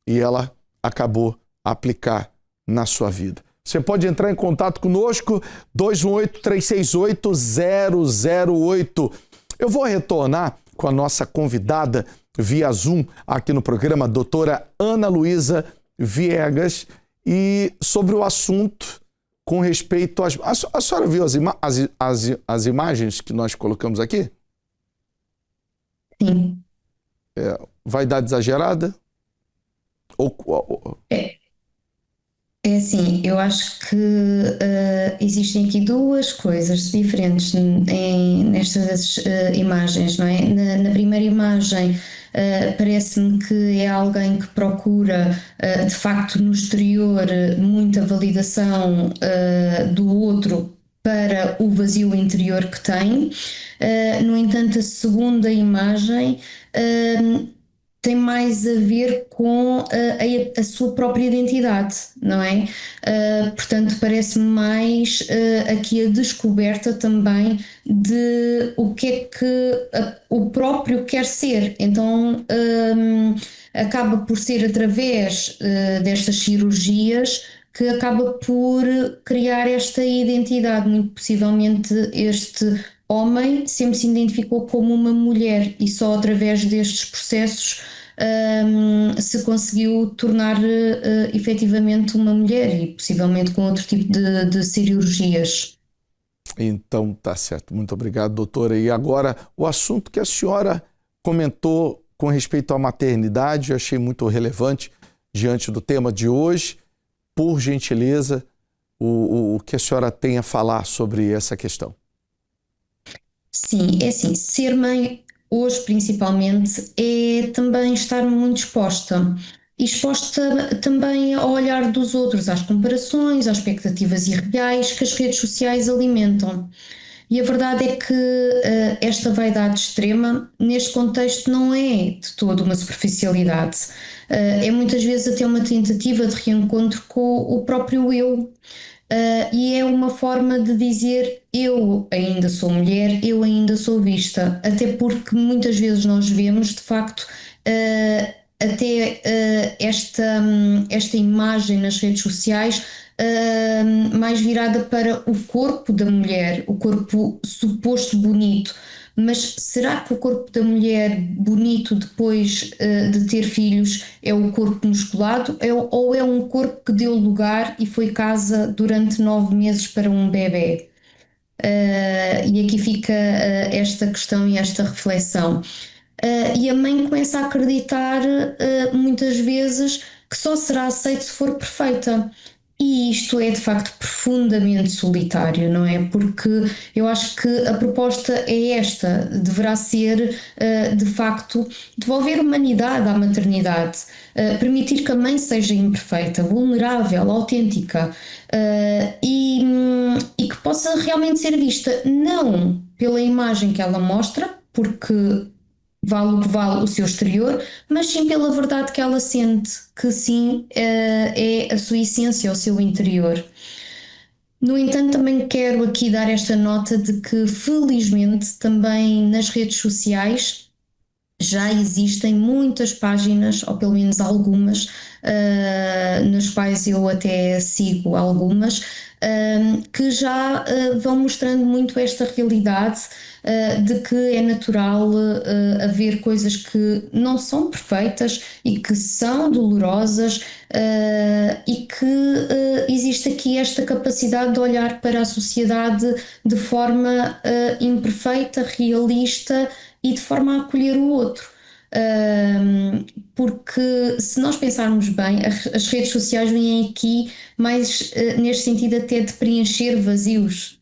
e ela acabou a aplicar na sua vida. Você pode entrar em contato conosco, 218-368-008. Eu vou retornar com a nossa convidada via Zoom aqui no programa, a doutora Ana Luísa Viegas, e sobre o assunto com respeito às... A senhora viu as imagens que nós colocamos aqui? Sim. Vaidade exagerada? É assim, eu acho que existem aqui duas coisas diferentes nestas imagens, não é? Na primeira imagem, parece-me que é alguém que procura, de facto, no exterior, muita validação do outro para o vazio interior que tem. No entanto, a segunda imagem tem mais a ver com a sua própria identidade, não é? Portanto, parece-me mais aqui a descoberta também de o que é que o próprio quer ser. Então, acaba por ser através destas cirurgias que acaba por criar esta identidade. Muito possivelmente este homem sempre se identificou como uma mulher e só através destes processos se conseguiu tornar efetivamente uma mulher e possivelmente com outro tipo de cirurgias. Então, tá certo. Muito obrigado, doutora. E agora, o assunto que a senhora comentou com respeito à maternidade, eu achei muito relevante diante do tema de hoje. Por gentileza, o que a senhora tem a falar sobre essa questão? Sim, é assim, ser mãe hoje principalmente é também estar muito exposta também ao olhar dos outros, às comparações, às expectativas irreais que as redes sociais alimentam. E a verdade é que esta vaidade extrema, neste contexto, não é de todo uma superficialidade. É muitas vezes até uma tentativa de reencontro com o próprio eu. E é uma forma de dizer eu ainda sou mulher, eu ainda sou vista, até porque muitas vezes nós vemos de facto até esta imagem nas redes sociais mais virada para o corpo da mulher, o corpo suposto bonito. Mas será que o corpo da mulher bonito depois de ter filhos é o corpo musculado ou é um corpo que deu lugar e foi casa durante 9 meses para um bebê? E aqui fica esta questão e esta reflexão. E a mãe começa a acreditar muitas vezes que só será aceita se for perfeita. E isto é de facto profundamente solitário, não é? Porque eu acho que a proposta é esta, deverá ser de facto devolver humanidade à maternidade, permitir que a mãe seja imperfeita, vulnerável, autêntica e que possa realmente ser vista não pela imagem que ela mostra, porque vale o que vale o seu exterior, mas sim pela verdade que ela sente, que sim é a sua essência, o seu interior. No entanto, também quero aqui dar esta nota de que, felizmente, também nas redes sociais já existem muitas páginas, ou pelo menos algumas, nas quais eu até sigo algumas, que já vão mostrando muito esta realidade de que é natural haver coisas que não são perfeitas e que são dolorosas, e que existe aqui esta capacidade de olhar para a sociedade de forma imperfeita, realista e de forma a acolher o outro. Porque se nós pensarmos bem, as redes sociais vêm aqui mais neste sentido até de preencher vazios,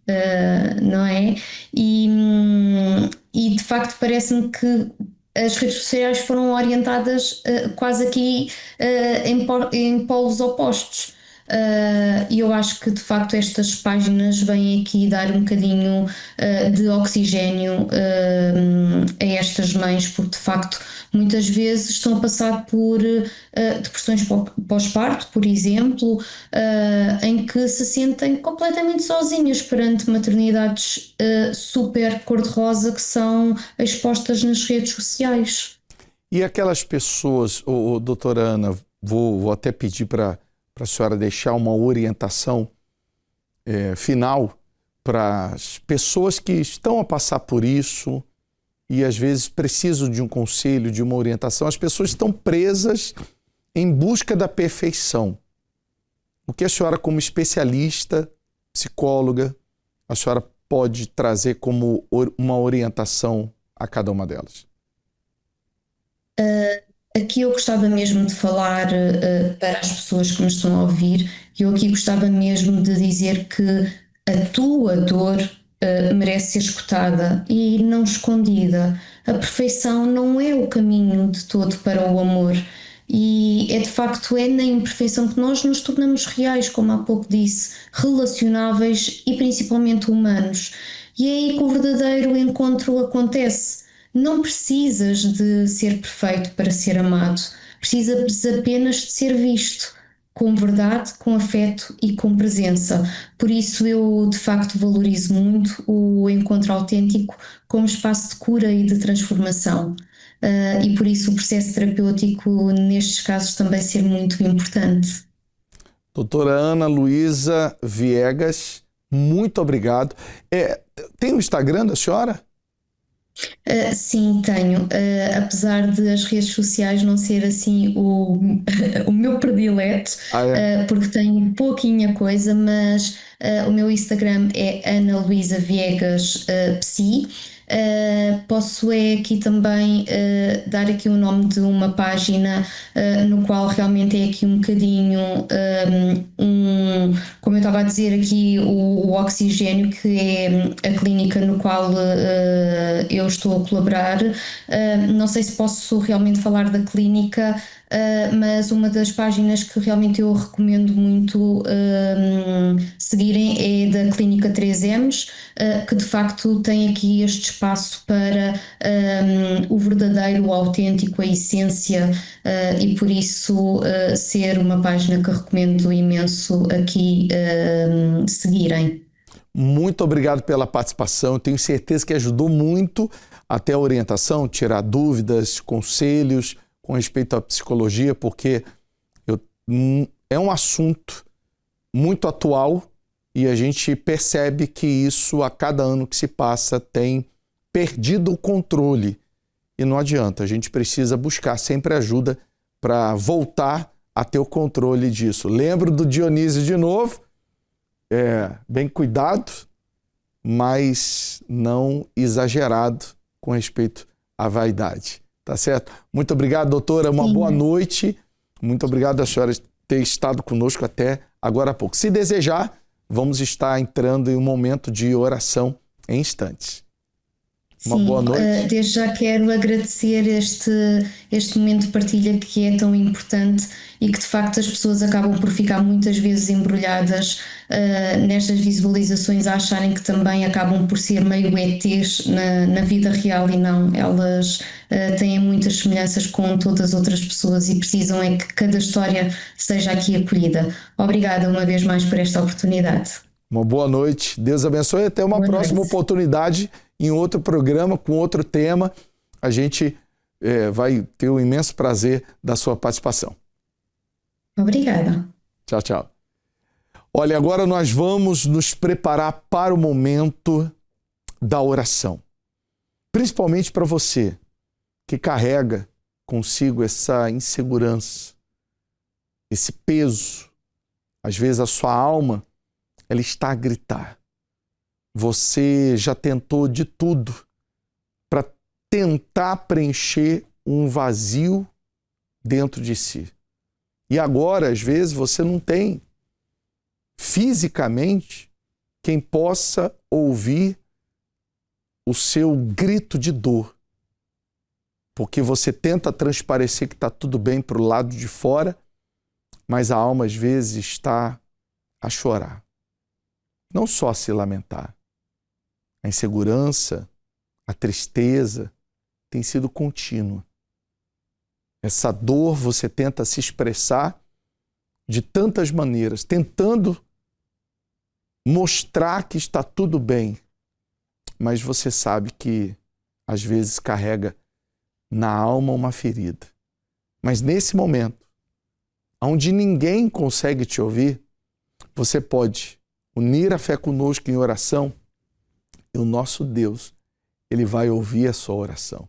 não é? E de facto parece-me que as redes sociais foram orientadas quase aqui em polos opostos. E eu acho que de facto estas páginas vêm aqui dar um bocadinho de oxigénio a estas mães, porque de facto muitas vezes estão a passar por depressões pós-parto, por exemplo, em que se sentem completamente sozinhas perante maternidades super cor-de-rosa que são expostas nas redes sociais. E aquelas pessoas, doutora Ana, vou até pedir para a senhora deixar uma orientação final para as pessoas que estão a passar por isso e às vezes precisam de um conselho, de uma orientação. As pessoas estão presas em busca da perfeição. O que a senhora, como especialista, psicóloga, a senhora pode trazer como uma orientação a cada uma delas? Aqui eu gostava mesmo de falar para as pessoas que nos estão a ouvir, eu aqui gostava mesmo de dizer que a tua dor merece ser escutada e não escondida. A perfeição não é o caminho de todo para o amor e de facto na imperfeição que nós nos tornamos reais, como há pouco disse, relacionáveis e principalmente humanos. E é aí que o verdadeiro encontro acontece. Não precisas de ser perfeito para ser amado, precisas apenas de ser visto, com verdade, com afeto e com presença. Por isso eu de facto valorizo muito o encontro autêntico como espaço de cura e de transformação. E por isso o processo terapêutico nestes casos também ser muito importante. Doutora Ana Luísa Viegas, muito obrigado. Tem o Instagram da senhora? Sim, tenho. Apesar de as redes sociais não ser assim o meu predileto, porque tenho pouquinha coisa, mas o meu Instagram é Ana Luísa Viegas Psi. Posso aqui também dar aqui o nome de uma página no qual realmente é aqui um bocadinho como eu estava a dizer aqui, o Oxigênio, que é a clínica no qual eu estou a colaborar. Não sei se posso realmente falar da clínica, mas uma das páginas que realmente eu recomendo muito seguirem é da Clínica 3Ms, que de facto tem aqui este espaço para o verdadeiro, o autêntico, a essência, e por isso ser uma página que recomendo imenso aqui seguirem. Muito obrigado pela participação, tenho certeza que ajudou muito até a orientação, tirar dúvidas, conselhos com respeito à psicologia, porque é um assunto muito atual e a gente percebe que isso, a cada ano que se passa, tem perdido o controle. E não adianta, a gente precisa buscar sempre ajuda para voltar a ter o controle disso. Lembro do Dionísio de novo, bem cuidado, mas não exagerado com respeito à vaidade. Tá certo? Muito obrigado, doutora. Uma boa noite. Muito obrigado a senhora ter estado conosco até agora há pouco. Se desejar, vamos estar entrando em um momento de oração em instantes. Uma boa noite. Desde já quero agradecer este momento de partilha que é tão importante e que de facto as pessoas acabam por ficar muitas vezes embrulhadas nestas visualizações, a acharem que também acabam por ser meio ETs na vida real e não, elas têm muitas semelhanças com todas as outras pessoas e precisam é que cada história seja aqui acolhida. Obrigada uma vez mais por esta oportunidade. Uma boa noite. Deus abençoe. Até uma próxima oportunidade em outro programa, com outro tema. A gente vai ter o imenso prazer da sua participação. Obrigada. Tchau, tchau. Olha, agora nós vamos nos preparar para o momento da oração. Principalmente para você que carrega consigo essa insegurança, esse peso. Às vezes a sua alma, ela está a gritar. Você já tentou de tudo para tentar preencher um vazio dentro de si. E agora, às vezes, você não tem fisicamente quem possa ouvir o seu grito de dor. Porque você tenta transparecer que está tudo bem para o lado de fora, mas a alma, às vezes, está a chorar. Não só a se lamentar. A insegurança, a tristeza tem sido contínua. Essa dor você tenta se expressar de tantas maneiras, tentando mostrar que está tudo bem, mas você sabe que às vezes carrega na alma uma ferida. Mas nesse momento, onde ninguém consegue te ouvir, você pode unir a fé conosco em oração e o nosso Deus, Ele vai ouvir a sua oração.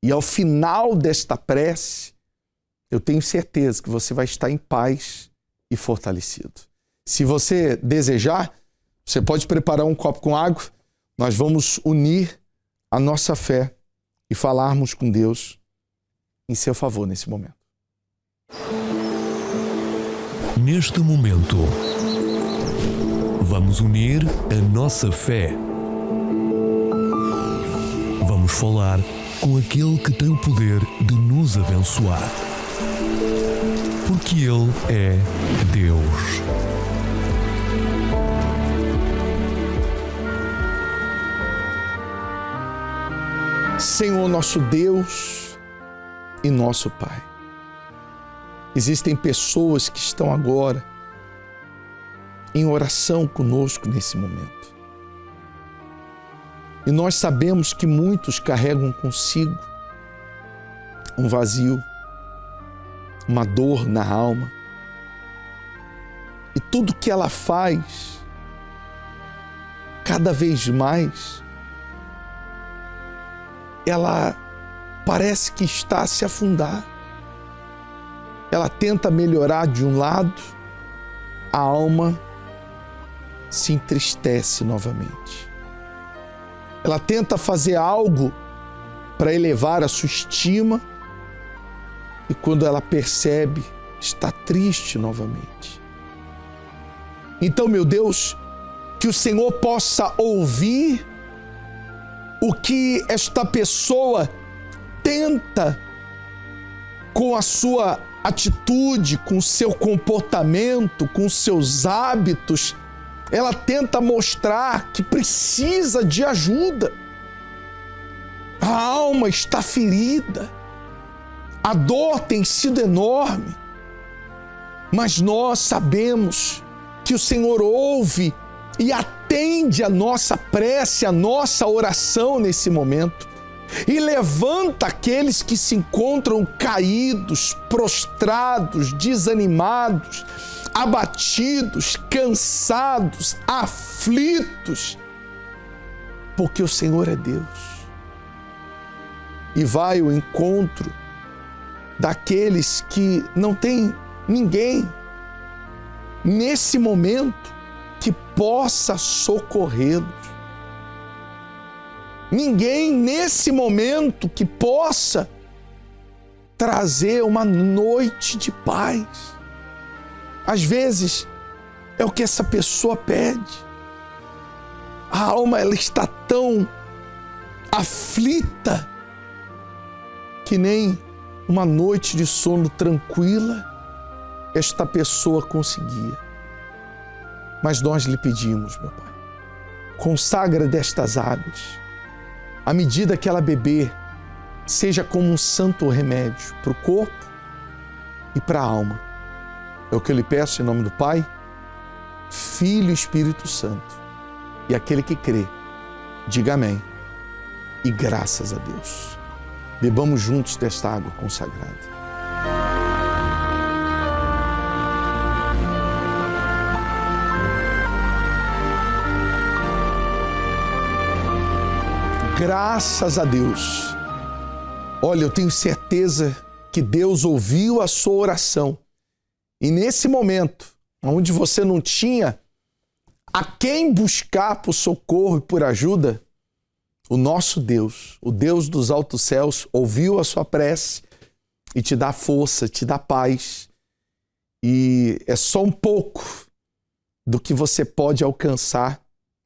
E ao final desta prece, eu tenho certeza que você vai estar em paz e fortalecido. Se você desejar, você pode preparar um copo com água, nós vamos unir a nossa fé e falarmos com Deus em seu favor nesse momento. Neste momento, vamos unir a nossa fé. Vamos falar com aquele que tem o poder de nos abençoar. Porque Ele é Deus. Senhor nosso Deus e nosso Pai, existem pessoas que estão agora em oração conosco nesse momento. E nós sabemos que muitos carregam consigo um vazio, uma dor na alma. E tudo que ela faz, cada vez mais, ela parece que está a se afundar. Ela tenta melhorar de um lado, a alma se entristece novamente. Ela tenta fazer algo para elevar a sua estima e quando ela percebe, está triste novamente. Então, meu Deus, que o Senhor possa ouvir o que esta pessoa tenta com a sua atitude, com o seu comportamento, com os seus hábitos. Ela tenta mostrar que precisa de ajuda. A alma está ferida. A dor tem sido enorme. Mas nós sabemos que o Senhor ouve e atende a nossa prece, a nossa oração nesse momento. E levanta aqueles que se encontram caídos, prostrados, desanimados, abatidos, cansados, aflitos, porque o Senhor é Deus. E vai ao encontro daqueles que não têm ninguém nesse momento que possa socorrê-los. Ninguém nesse momento que possa trazer uma noite de paz. Às vezes é o que essa pessoa pede. A alma ela está tão aflita que nem uma noite de sono tranquila esta pessoa conseguia. Mas nós lhe pedimos, meu Pai, consagra destas águas, à medida que ela beber, seja como um santo remédio para o corpo e para a alma. É o que eu lhe peço em nome do Pai, Filho e Espírito Santo. E aquele que crê, diga amém. E graças a Deus. Bebamos juntos desta água consagrada. Graças a Deus. Olha, eu tenho certeza que Deus ouviu a sua oração. E nesse momento, onde você não tinha a quem buscar por socorro e por ajuda, o nosso Deus, o Deus dos altos céus, ouviu a sua prece e te dá força, te dá paz. E é só um pouco do que você pode alcançar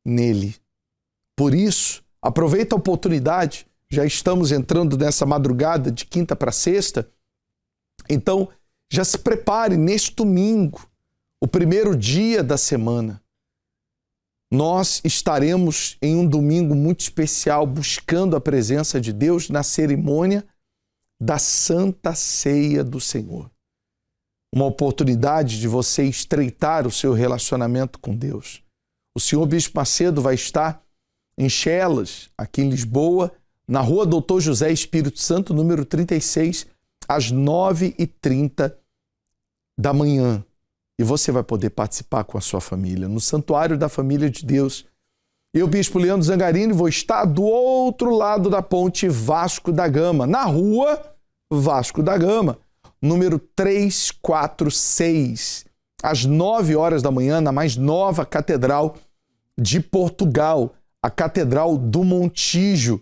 nele. Por isso, aproveita a oportunidade, já estamos entrando nessa madrugada de quinta para sexta, então já se prepare neste domingo, o primeiro dia da semana. Nós estaremos em um domingo muito especial buscando a presença de Deus na cerimônia da Santa Ceia do Senhor. Uma oportunidade de você estreitar o seu relacionamento com Deus. O senhor Bispo Macedo vai estar em Chelas, aqui em Lisboa, na rua Doutor José Espírito Santo, número 36, às 9h30 da manhã. E você vai poder participar com a sua família, no Santuário da Família de Deus. Eu, Bispo Leandro Zangarini, vou estar do outro lado da ponte Vasco da Gama, na rua Vasco da Gama, número 346, às 9 horas da manhã, na mais nova Catedral de Portugal, a Catedral do Montijo.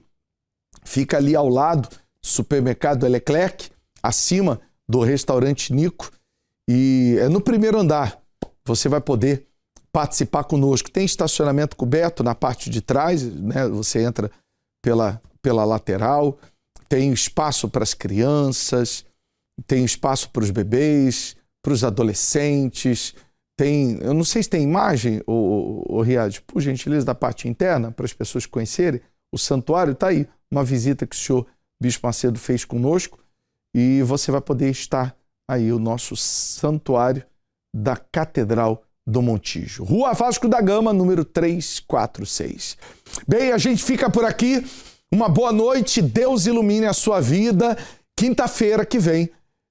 Fica ali ao lado do supermercado Leclerc, acima do restaurante Nico, e é no primeiro andar. Você vai poder participar conosco. Tem estacionamento coberto na parte de trás, né? Você entra pela lateral, tem espaço para as crianças, tem espaço para os bebês, para os adolescentes. Eu não sei se tem imagem, o Riad, por gentileza, da parte interna, para as pessoas conhecerem. O santuário está aí, uma visita que o senhor Bispo Macedo fez conosco, e você vai poder estar aí, o nosso santuário da Catedral do Montijo. Rua Vasco da Gama, número 346. Bem, a gente fica por aqui. Uma boa noite, Deus ilumine a sua vida. Quinta-feira que vem,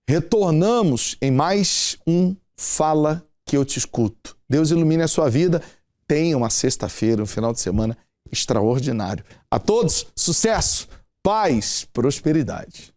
retornamos em mais um Fala que eu te escuto. Deus ilumine a sua vida. Tenha uma sexta-feira, um final de semana extraordinário. A todos, sucesso, paz, prosperidade.